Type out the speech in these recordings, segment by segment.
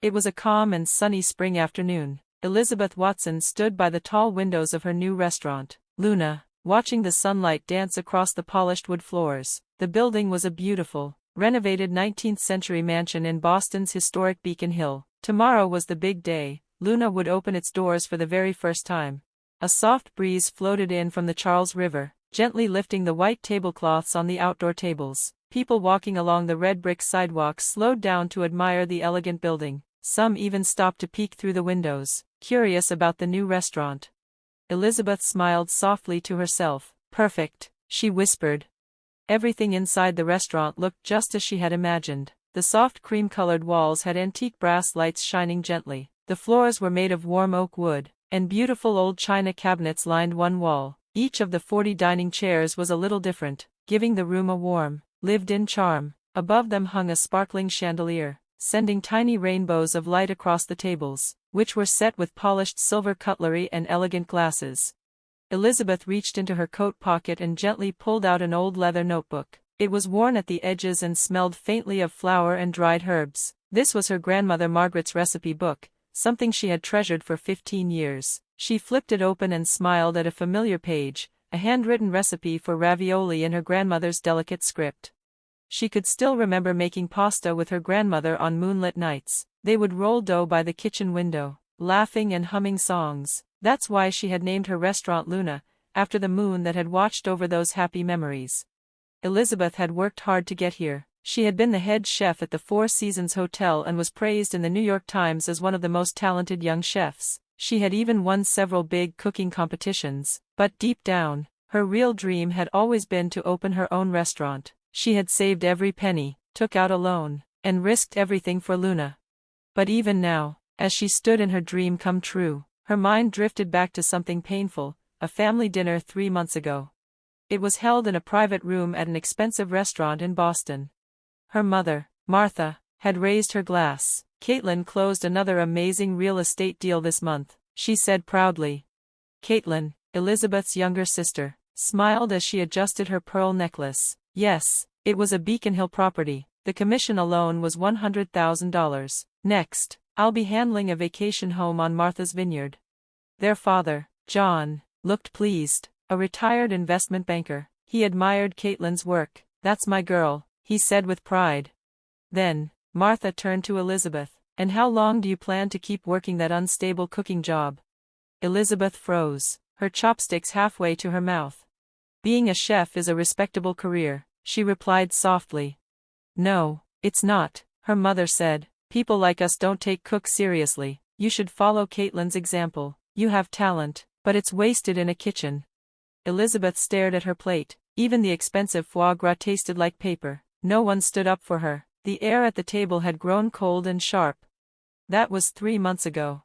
It was a calm and sunny spring afternoon. Elizabeth Watson stood by the tall windows of her new restaurant, Luna, watching the sunlight dance across the polished wood floors. The building was a beautiful, renovated 19th-century mansion in Boston's historic Beacon Hill. Tomorrow was the big day. Luna would open its doors for the very first time. A soft breeze floated in from the Charles River, gently lifting the white tablecloths on the outdoor tables. People walking along the red brick sidewalks slowed down to admire the elegant building. Some even stopped to peek through the windows, curious about the new restaurant. Elizabeth smiled softly to herself. Perfect, she whispered. Everything inside the restaurant looked just as she had imagined. The soft cream-colored walls had antique brass lights shining gently. The floors were made of warm oak wood, and beautiful old china cabinets lined one wall. Each of the 40 dining chairs was a little different, giving the room a warm, lived-in charm. Above them hung a sparkling chandelier, sending tiny rainbows of light across the tables, which were set with polished silver cutlery and elegant glasses. Elizabeth reached into her coat pocket and gently pulled out an old leather notebook. It was worn at the edges and smelled faintly of flour and dried herbs. This was her grandmother Margaret's recipe book, something she had treasured for 15 years. She flipped it open and smiled at a familiar page, a handwritten recipe for ravioli in her grandmother's delicate script. She could still remember making pasta with her grandmother on moonlit nights. They would roll dough by the kitchen window, laughing and humming songs. That's why she had named her restaurant Luna, after the moon that had watched over those happy memories. Elizabeth had worked hard to get here. She had been the head chef at the Four Seasons Hotel and was praised in the New York Times as one of the most talented young chefs. She had even won several big cooking competitions. But deep down, her real dream had always been to open her own restaurant. She had saved every penny, took out a loan, and risked everything for Luna. But even now, as she stood in her dream come true, her mind drifted back to something painful, a family dinner 3 months ago. It was held in a private room at an expensive restaurant in Boston. Her mother, Martha, had raised her glass. "Caitlin closed another amazing real estate deal this month," she said proudly. Caitlin, Elizabeth's younger sister, smiled as she adjusted her pearl necklace. Yes, it was a Beacon Hill property. The commission alone was $100,000. Next, I'll be handling a vacation home on Martha's Vineyard. Their father, John, looked pleased, a retired investment banker. He admired Caitlin's work. "That's my girl," he said with pride. Then, Martha turned to Elizabeth. "And how long do you plan to keep working that unstable cooking job?" Elizabeth froze, her chopsticks halfway to her mouth. "Being a chef is a respectable career," she replied softly. "No, it's not," her mother said. "People like us don't take cooks seriously. You should follow Caitlin's example. You have talent, but it's wasted in a kitchen." Elizabeth stared at her plate. Even the expensive foie gras tasted like paper. No one stood up for her. The air at the table had grown cold and sharp. That was 3 months ago.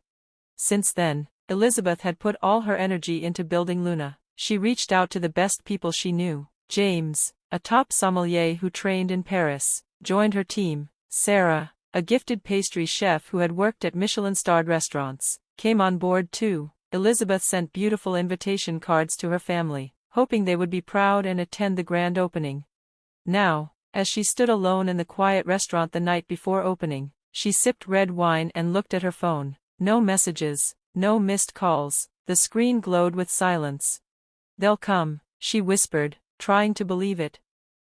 Since then, Elizabeth had put all her energy into building Luna. She reached out to the best people she knew. James, a top sommelier who trained in Paris, joined her team. Sarah, a gifted pastry chef who had worked at Michelin-starred restaurants, came on board too. Elizabeth sent beautiful invitation cards to her family, hoping they would be proud and attend the grand opening. Now, as she stood alone in the quiet restaurant the night before opening, she sipped red wine and looked at her phone. No messages, no missed calls. The screen glowed with silence. "They'll come," she whispered, trying to believe it.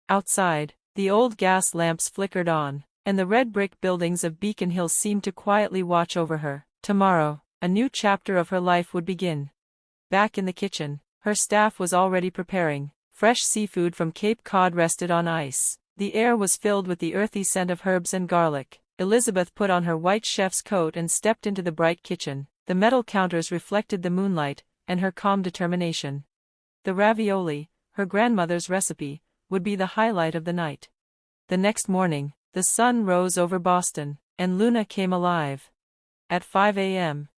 Outside, the old gas lamps flickered on, and the red brick buildings of Beacon Hill seemed to quietly watch over her. Tomorrow, a new chapter of her life would begin. Back in the kitchen, her staff was already preparing. Fresh seafood from Cape Cod rested on ice. The air was filled with the earthy scent of herbs and garlic. Elizabeth put on her white chef's coat and stepped into the bright kitchen. The metal counters reflected the moonlight, and her calm determination. The ravioli, her grandmother's recipe, would be the highlight of the night. The next morning, the sun rose over Boston, and Luna came alive. At 5 a.m.,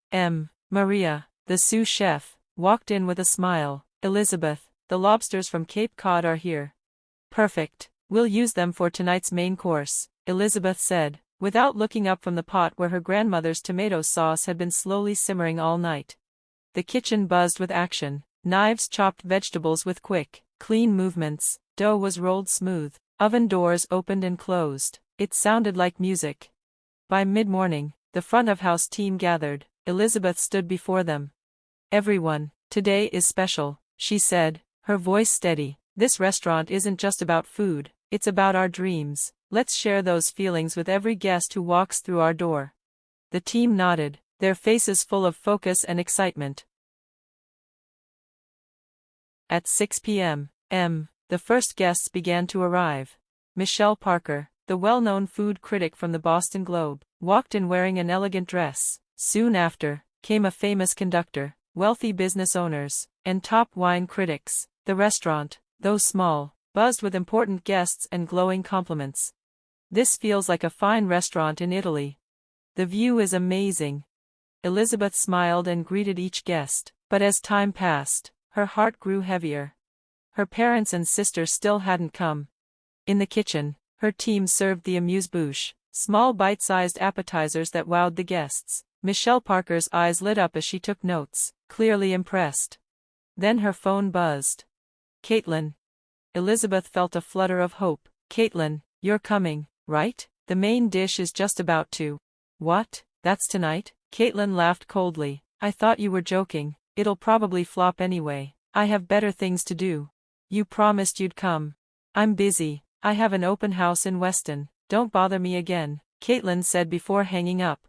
Maria, the sous chef, walked in with a smile. "Elizabeth, the lobsters from Cape Cod are here." "Perfect. We'll use them for tonight's main course," Elizabeth said, without looking up from the pot where her grandmother's tomato sauce had been slowly simmering all night. The kitchen buzzed with action. Knives chopped vegetables with quick, clean movements. Dough was rolled smooth. Oven doors opened and closed. It sounded like music. By mid-morning, The front-of-house team gathered. Elizabeth stood before them. "Everyone, today is special," she said, her voice steady. "This restaurant isn't just about food, it's about our dreams. Let's share those feelings with every guest who walks through our door." The team nodded, their faces full of focus and excitement. At 6 p.m., the first guests began to arrive. Michelle Parker, the well-known food critic from the Boston Globe, walked in wearing an elegant dress. Soon after, came a famous conductor, wealthy business owners, and top wine critics. The restaurant, though small, buzzed with important guests and glowing compliments. "This feels like a fine restaurant in Italy. The view is amazing." Elizabeth smiled and greeted each guest, but as time passed, her heart grew heavier. Her parents and sisters still hadn't come. In the kitchen, her team served the amuse-bouche, small bite-sized appetizers that wowed the guests. Michelle Parker's eyes lit up as she took notes, clearly impressed. Then her phone buzzed. "Caitlin." Elizabeth felt a flutter of hope. "Caitlin, you're coming, right? The main dish is just about to." "What? That's tonight?" Caitlin laughed coldly. "I thought you were joking. It'll probably flop anyway. I have better things to do." "You promised you'd come." "I'm busy. I have an open house in Weston. Don't bother me again," Caitlin said before hanging up.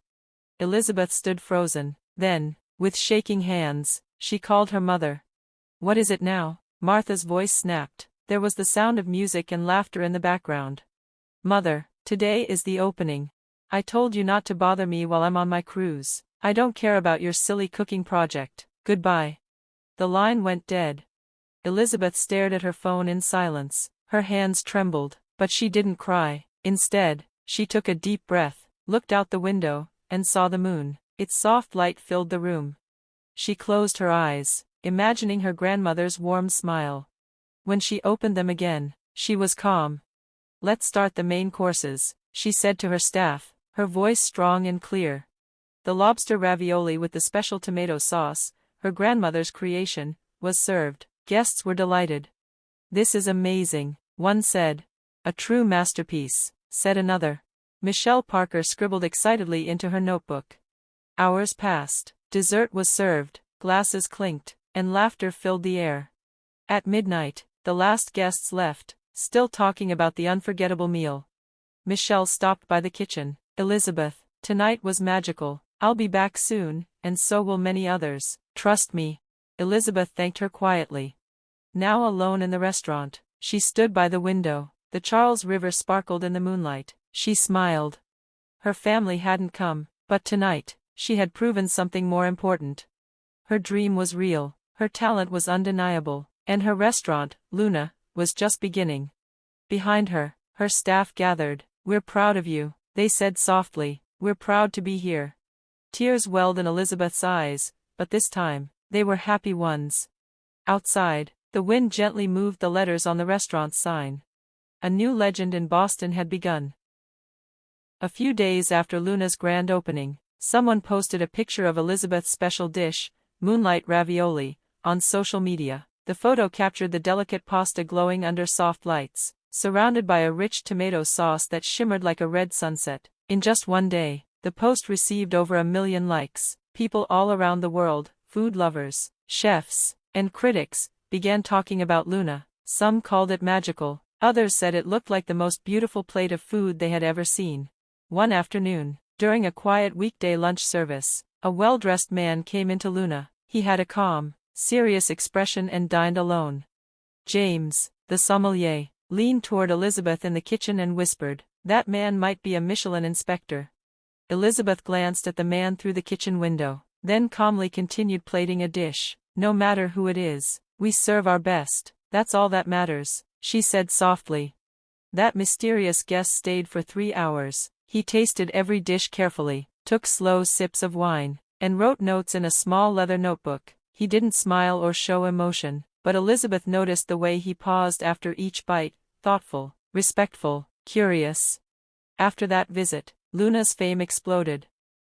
Elizabeth stood frozen. Then, with shaking hands, she called her mother. "What is it now?" Martha's voice snapped. There was the sound of music and laughter in the background. "Mother, today is the opening. I told you not to bother me while I'm on my cruise. I don't care about your silly cooking project. Goodbye." The line went dead. Elizabeth stared at her phone in silence. Her hands trembled, but she didn't cry. Instead, she took a deep breath, looked out the window, and saw the moon. Its soft light filled the room. She closed her eyes, imagining her grandmother's warm smile. When she opened them again, she was calm. "Let's start the main courses," she said to her staff, her voice strong and clear. The lobster ravioli with the special tomato sauce, her grandmother's creation, was served. Guests were delighted. "This is amazing," one said. "A true masterpiece," said another. Michelle Parker scribbled excitedly into her notebook. Hours passed. Dessert was served, glasses clinked, and laughter filled the air. At midnight, the last guests left, still talking about the unforgettable meal. Michelle stopped by the kitchen. "Elizabeth, tonight was magical. I'll be back soon, and so will many others. Trust me." Elizabeth thanked her quietly. Now alone in the restaurant, she stood by the window. The Charles River sparkled in the moonlight. She smiled. Her family hadn't come, but tonight, she had proven something more important. Her dream was real, her talent was undeniable, and her restaurant, Luna, was just beginning. Behind her, her staff gathered. "We're proud of you," they said softly. "We're proud to be here." Tears welled in Elizabeth's eyes, but this time, they were happy ones. Outside, the wind gently moved the letters on the restaurant's sign. A new legend in Boston had begun. A few days after Luna's grand opening, someone posted a picture of Elizabeth's special dish, moonlight ravioli, on social media. The photo captured the delicate pasta glowing under soft lights, surrounded by a rich tomato sauce that shimmered like a red sunset. In just one day, the post received over 1 million likes. People all around the world, food lovers, chefs, and critics, began talking about Luna. Some called it magical, others said it looked like the most beautiful plate of food they had ever seen. One afternoon, during a quiet weekday lunch service, a well-dressed man came into Luna. He had a calm, serious expression and dined alone. James, the sommelier, leaned toward Elizabeth in the kitchen and whispered, "That man might be a Michelin inspector." Elizabeth glanced at the man through the kitchen window, then calmly continued plating a dish. "No matter who it is, we serve our best, that's all that matters," she said softly. That mysterious guest stayed for 3 hours. He tasted every dish carefully, took slow sips of wine, and wrote notes in a small leather notebook. He didn't smile or show emotion, but Elizabeth noticed the way he paused after each bite, thoughtful, respectful, curious. After that visit, Luna's fame exploded.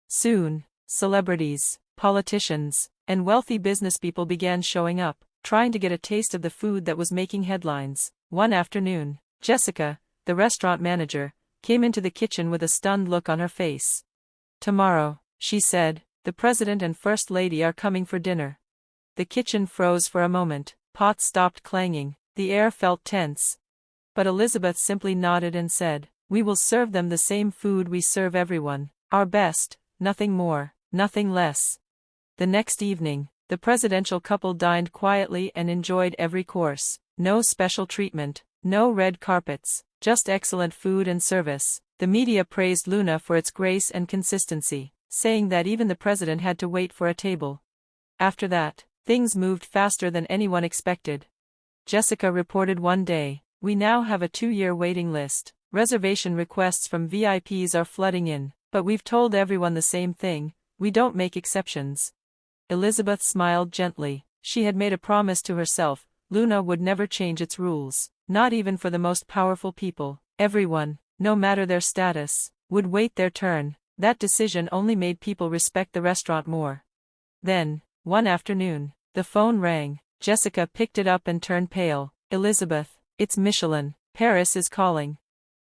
Soon, celebrities, politicians, and wealthy businesspeople began showing up, trying to get a taste of the food that was making headlines. One afternoon, Jessica, the restaurant manager, came into the kitchen with a stunned look on her face. Tomorrow, she said, the President and First Lady are coming for dinner. The kitchen froze for a moment, pots stopped clanging, the air felt tense. But Elizabeth simply nodded and said, "We will serve them the same food we serve everyone, our best, nothing more, nothing less." The next evening, the presidential couple dined quietly and enjoyed every course. No special treatment, no red carpets, just excellent food and service. The media praised Luna for its grace and consistency, saying that even the president had to wait for a table. After that, things moved faster than anyone expected. Jessica reported one day, "We now have a 2-year waiting list. Reservation requests from VIPs are flooding in, but we've told everyone the same thing, we don't make exceptions." Elizabeth smiled gently. She had made a promise to herself, Luna would never change its rules, not even for the most powerful people. Everyone, no matter their status, would wait their turn. That decision only made people respect the restaurant more. Then, one afternoon, the phone rang. Jessica picked it up and turned pale. "Elizabeth, it's Michelin, Paris is calling."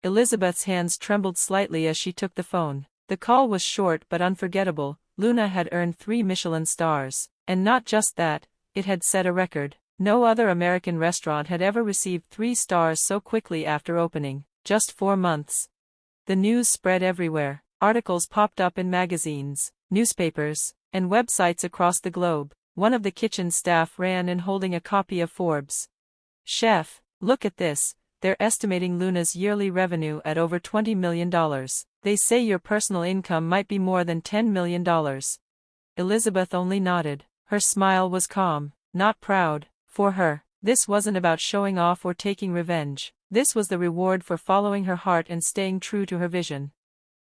Elizabeth's hands trembled slightly as she took the phone. The call was short but unforgettable. Luna had earned 3 Michelin stars, and not just that, it had set a record. No other American restaurant had ever received 3 stars so quickly after opening, just 4 months. The news spread everywhere. Articles popped up in magazines, newspapers, and websites across the globe. One of the kitchen staff ran in holding a copy of Forbes. "Chef, look at this, they're estimating Luna's yearly revenue at over $20 million. They say your personal income might be more than $10 million. Elizabeth only nodded. Her smile was calm, not proud. For her, this wasn't about showing off or taking revenge. This was the reward for following her heart and staying true to her vision.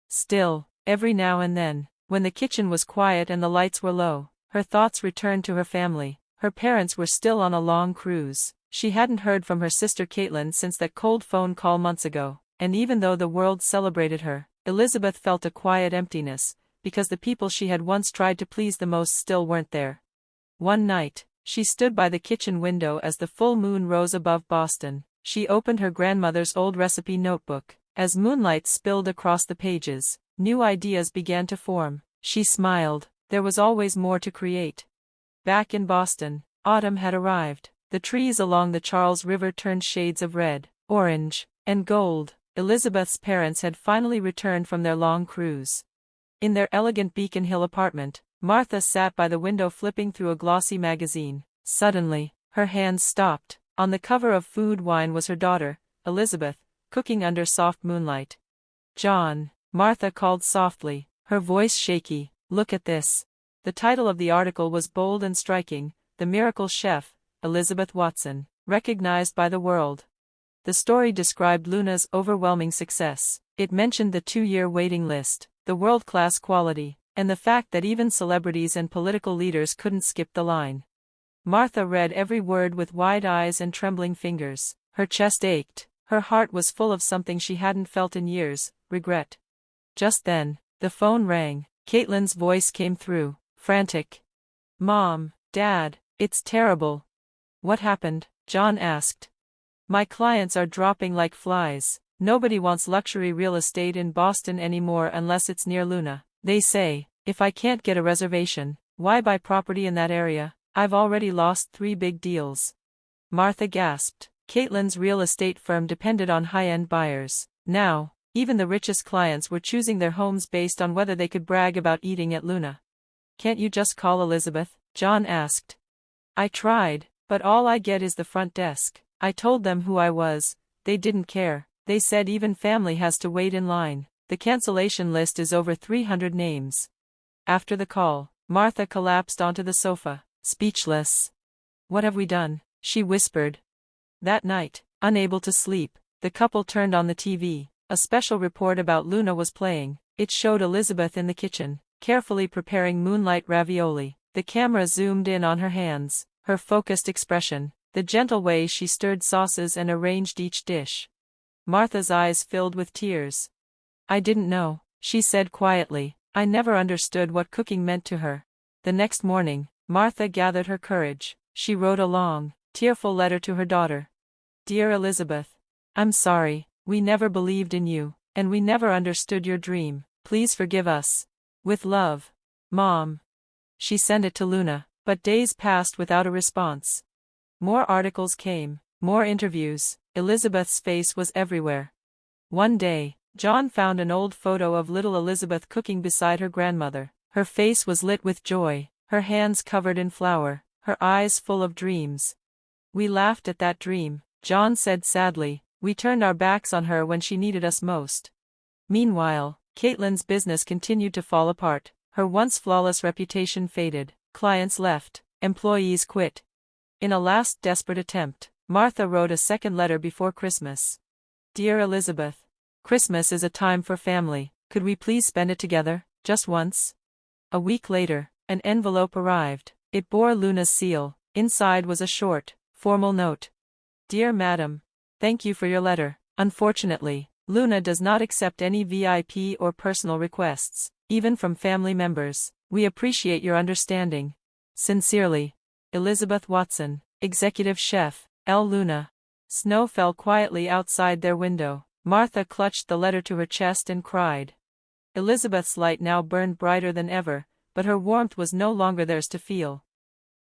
Still, every now and then, when the kitchen was quiet and the lights were low, her thoughts returned to her family. Her parents were still on a long cruise. She hadn't heard from her sister Caitlin since that cold phone call months ago, and even though the world celebrated her, Elizabeth felt a quiet emptiness, because the people she had once tried to please the most still weren't there. One night, she stood by the kitchen window as the full moon rose above Boston. She opened her grandmother's old recipe notebook. As moonlight spilled across the pages, new ideas began to form. She smiled. There was always more to create. Back in Boston, autumn had arrived. The trees along the Charles River turned shades of red, orange, and gold. Elizabeth's parents had finally returned from their long cruise. In their elegant Beacon Hill apartment, Martha sat by the window flipping through a glossy magazine. Suddenly, her hands stopped. On the cover of Food Wine was her daughter, Elizabeth, cooking under soft moonlight. "John," Martha called softly, her voice shaky, "look at this." The title of the article was bold and striking, "The Miracle Chef, Elizabeth Watson, Recognized by the World." The story described Luna's overwhelming success. It mentioned the 2-year waiting list, the world-class quality, and the fact that even celebrities and political leaders couldn't skip the line. Martha read every word with wide eyes and trembling fingers. Her chest ached. Her heart was full of something she hadn't felt in years, regret. Just then, the phone rang. Caitlin's voice came through, frantic. "Mom, Dad, it's terrible." "What happened?" John asked. "My clients are dropping like flies. Nobody wants luxury real estate in Boston anymore unless it's near Luna. They say, if I can't get a reservation, why buy property in that area? I've already lost 3 big deals." Martha gasped. Caitlin's real estate firm depended on high-end buyers. Now, even the richest clients were choosing their homes based on whether they could brag about eating at Luna. "Can't you just call Elizabeth?" John asked. "I tried, but all I get is the front desk. I told them who I was. They didn't care. They said even family has to wait in line. The cancellation list is over 300 names." After the call, Martha collapsed onto the sofa, speechless. "What have we done?" she whispered. That night, unable to sleep, the couple turned on the TV. A special report about Luna was playing. It showed Elizabeth in the kitchen, carefully preparing moonlight ravioli. The camera zoomed in on her hands, her focused expression, the gentle way she stirred sauces and arranged each dish. Martha's eyes filled with tears. "I didn't know," she said quietly. "I never understood what cooking meant to her." The next morning, Martha gathered her courage. She wrote a long, tearful letter to her daughter. "Dear Elizabeth, I'm sorry, we never believed in you, and we never understood your dream. Please forgive us. With love. Mom. She sent it to Luna, but days passed without a response. More articles came, more interviews. Elizabeth's face was everywhere. One day, John found an old photo of little Elizabeth cooking beside her grandmother. Her face was lit with joy, her hands covered in flour, her eyes full of dreams. "We laughed at that dream," John said sadly. "We turned our backs on her when she needed us most." Meanwhile, Caitlin's business continued to fall apart. Her once flawless reputation faded, clients left, employees quit. In a last desperate attempt, Martha wrote a second letter before Christmas. "Dear Elizabeth, Christmas is a time for family. Could we please spend it together, just once?" A week later, an envelope arrived. It bore Luna's seal. Inside was a short, formal note. "Dear Madam, thank you for your letter. Unfortunately, Luna does not accept any VIP or personal requests, even from family members. We appreciate your understanding. Sincerely, Elizabeth Watson, Executive Chef, L. Luna." Snow fell quietly outside their window. Martha clutched the letter to her chest and cried. Elizabeth's light now burned brighter than ever, but her warmth was no longer theirs to feel.